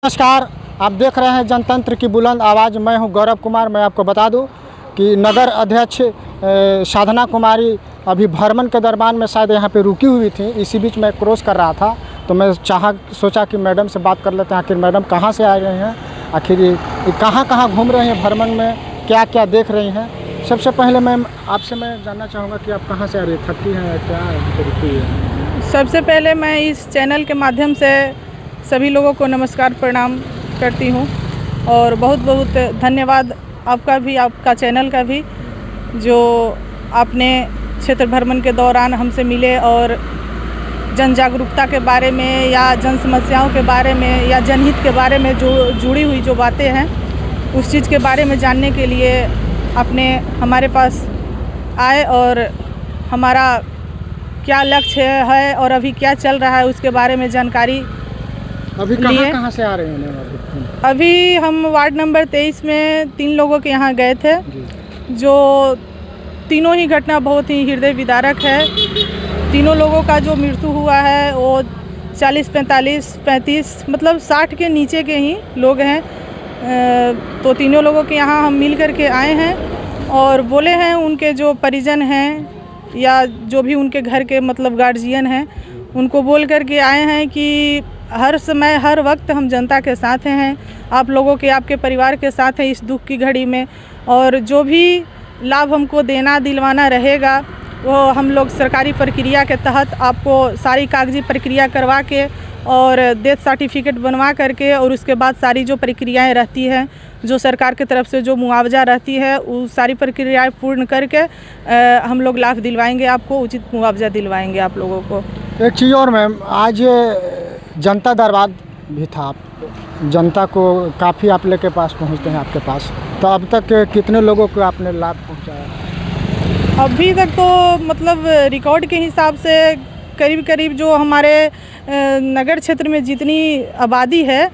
नमस्कार, आप देख रहे हैं जनतंत्र की बुलंद आवाज़। मैं हूं गौरव कुमार। मैं आपको बता दूं कि नगर अध्यक्ष साधना कुमारी अभी भ्रमण के दरमियान में शायद यहां पे रुकी हुई थी। इसी बीच मैं क्रॉस कर रहा था तो मैं सोचा कि मैडम से बात कर लेते हैं। आखिर मैडम कहां से आ रही हैं, आखिर ये कहां घूम रही हैं भ्रमण में, क्या क्या देख रही हैं। सबसे पहले मैम आपसे मैं जानना चाहूँगा कि आप कहाँ से आ रही हैं, थकी हैं या क्या रुकी है। सबसे पहले मैं इस चैनल के माध्यम से सभी लोगों को नमस्कार प्रणाम करती हूँ और बहुत बहुत धन्यवाद आपका भी, आपका चैनल का भी, जो आपने क्षेत्र भ्रमण के दौरान हमसे मिले और जन जागरूकता के बारे में या जन समस्याओं के बारे में या जनहित के बारे में जो जुड़ी हुई जो बातें हैं उस चीज़ के बारे में जानने के लिए आपने हमारे पास आए और हमारा क्या लक्ष्य है और अभी क्या चल रहा है उसके बारे में जानकारी अभी कहाँ से आ रहे हैं। अभी हम वार्ड नंबर 23 में 3 लोगों के यहाँ गए थे, जो तीनों ही घटना बहुत ही हृदय विदारक है। तीनों लोगों का जो मृत्यु हुआ है वो 40, 45, 35 मतलब 60 के नीचे के ही लोग हैं। तो तीनों लोगों के यहाँ हम मिल कर के आए हैं और बोले हैं उनके जो परिजन हैं या जो भी उनके घर के मतलब गार्जियन हैं उनको बोल कर के आए हैं कि हर समय हर वक्त हम जनता के साथ हैं, आप लोगों के, आपके परिवार के साथ हैं इस दुख की घड़ी में। और जो भी लाभ हमको देना दिलवाना रहेगा वो हम लोग सरकारी प्रक्रिया के तहत आपको सारी कागजी प्रक्रिया करवा के और डेथ सर्टिफिकेट बनवा करके और उसके बाद सारी जो प्रक्रियाएं रहती हैं, जो सरकार की तरफ से जो मुआवजा रहती है वो सारी प्रक्रियाएं पूर्ण करके हम लोग लाभ दिलवाएंगे, आपको उचित मुआवजा दिलवाएंगे आप लोगों को। एक चीज़ और मैम, आज जनता दरबार भी था, जनता को काफ़ी आप लेके पास पहुंचते हैं आपके पास, तो अब तक कितने लोगों को आपने लाभ पहुंचाया? अभी तक तो मतलब रिकॉर्ड के हिसाब से करीब करीब जो हमारे नगर क्षेत्र में जितनी आबादी है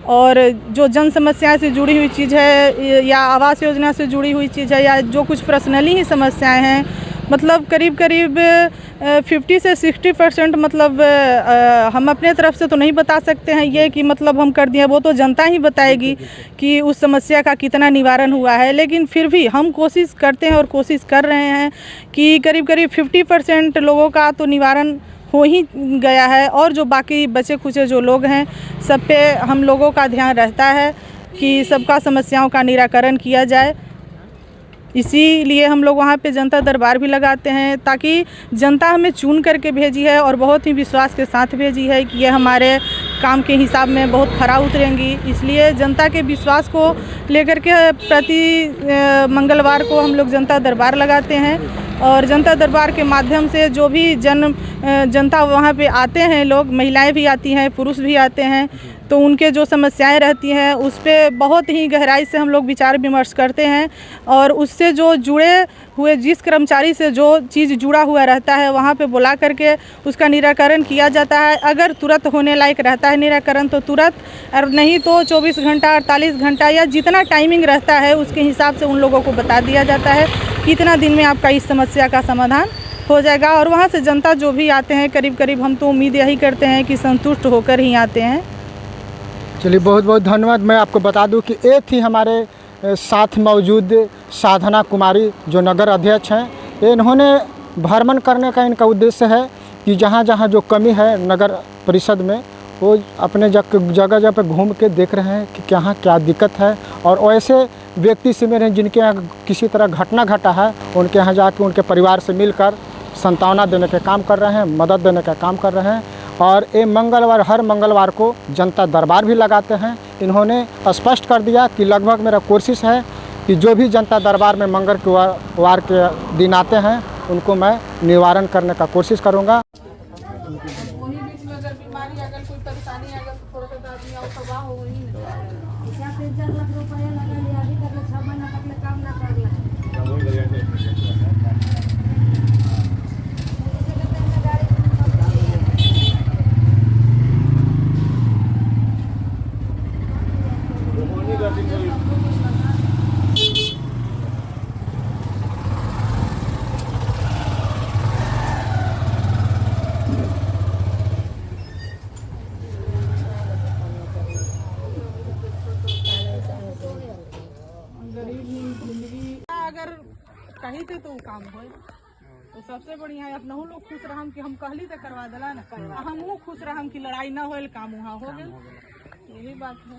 और जो जन समस्याएं से जुड़ी हुई चीज़ है या आवास योजना से जुड़ी हुई चीज़ है या जो कुछ पर्सनली ही समस्याएं हैं, मतलब करीब करीब 50 से 60% मतलब हम अपने तरफ से तो नहीं बता सकते हैं ये कि मतलब हम कर दिए, वो तो जनता ही बताएगी कि उस समस्या का कितना निवारण हुआ है। लेकिन फिर भी हम कोशिश करते हैं और कोशिश कर रहे हैं कि करीब करीब 50% लोगों का तो निवारण हो ही गया है और जो बाकी बचे खुचे जो लोग हैं सब पे हम लोगों का ध्यान रहता है कि सबका समस्याओं का निराकरण किया जाए। इसीलिए हम लोग वहाँ पे जनता दरबार भी लगाते हैं ताकि जनता हमें चुन करके भेजी है और बहुत ही विश्वास के साथ भेजी है कि ये हमारे काम के हिसाब में बहुत खरा उतरेंगी। इसलिए जनता के विश्वास को लेकर के प्रति मंगलवार को हम लोग जनता दरबार लगाते हैं और जनता दरबार के माध्यम से जो भी जनता वहाँ पे आते हैं, लोग, महिलाएं भी आती हैं, पुरुष भी आते हैं, तो उनके जो समस्याएं रहती हैं उस पर बहुत ही गहराई से हम लोग विचार विमर्श करते हैं और उससे जो जुड़े हुए जिस कर्मचारी से जो चीज़ जुड़ा हुआ रहता है वहाँ पे बुला करके उसका निराकरण किया जाता है। अगर तुरंत होने लायक रहता है निराकरण तो तुरंत, और नहीं तो 24 घंटा 48 घंटा या जितना टाइमिंग रहता है उसके हिसाब से उन लोगों को बता दिया जाता है कितना दिन में आपका इस समस्या का समाधान हो जाएगा। और वहाँ से जनता जो भी आते हैं करीब करीब हम तो उम्मीद यही करते हैं कि संतुष्ट होकर ही आते हैं। चलिए, बहुत बहुत धन्यवाद। मैं आपको बता दूं कि ये थी हमारे साथ मौजूद साधना कुमारी जो नगर अध्यक्ष हैं। इन्होंने भ्रमण करने का इनका उद्देश्य है कि जहाँ जहाँ जो कमी है नगर परिषद में वो अपने जगह पे घूम के देख रहे हैं कि कहाँ क्या दिक्कत है और ऐसे व्यक्ति से मिले जिनके यहाँ किसी तरह घटना घटा है उनके यहाँ जाके उनके परिवार से मिलकर सांत्वना देने के काम कर रहे हैं, मदद देने का काम कर रहे हैं। और ये मंगलवार, हर मंगलवार को जनता दरबार भी लगाते हैं। इन्होंने स्पष्ट कर दिया कि लगभग मेरा कोशिश है कि जो भी जनता दरबार में मंगलवार के दिन आते हैं उनको मैं निवारण करने का कोशिश करूँगा। जिंदगी अगर कही थे तो काम हो तो सबसे बढ़िया है। अपना लोग खुश रहम कि हम कहली तो करवा दिला ना, हम खुश रहम कि लड़ाई ना होल, काम वहाँ हो गए, यही बात है।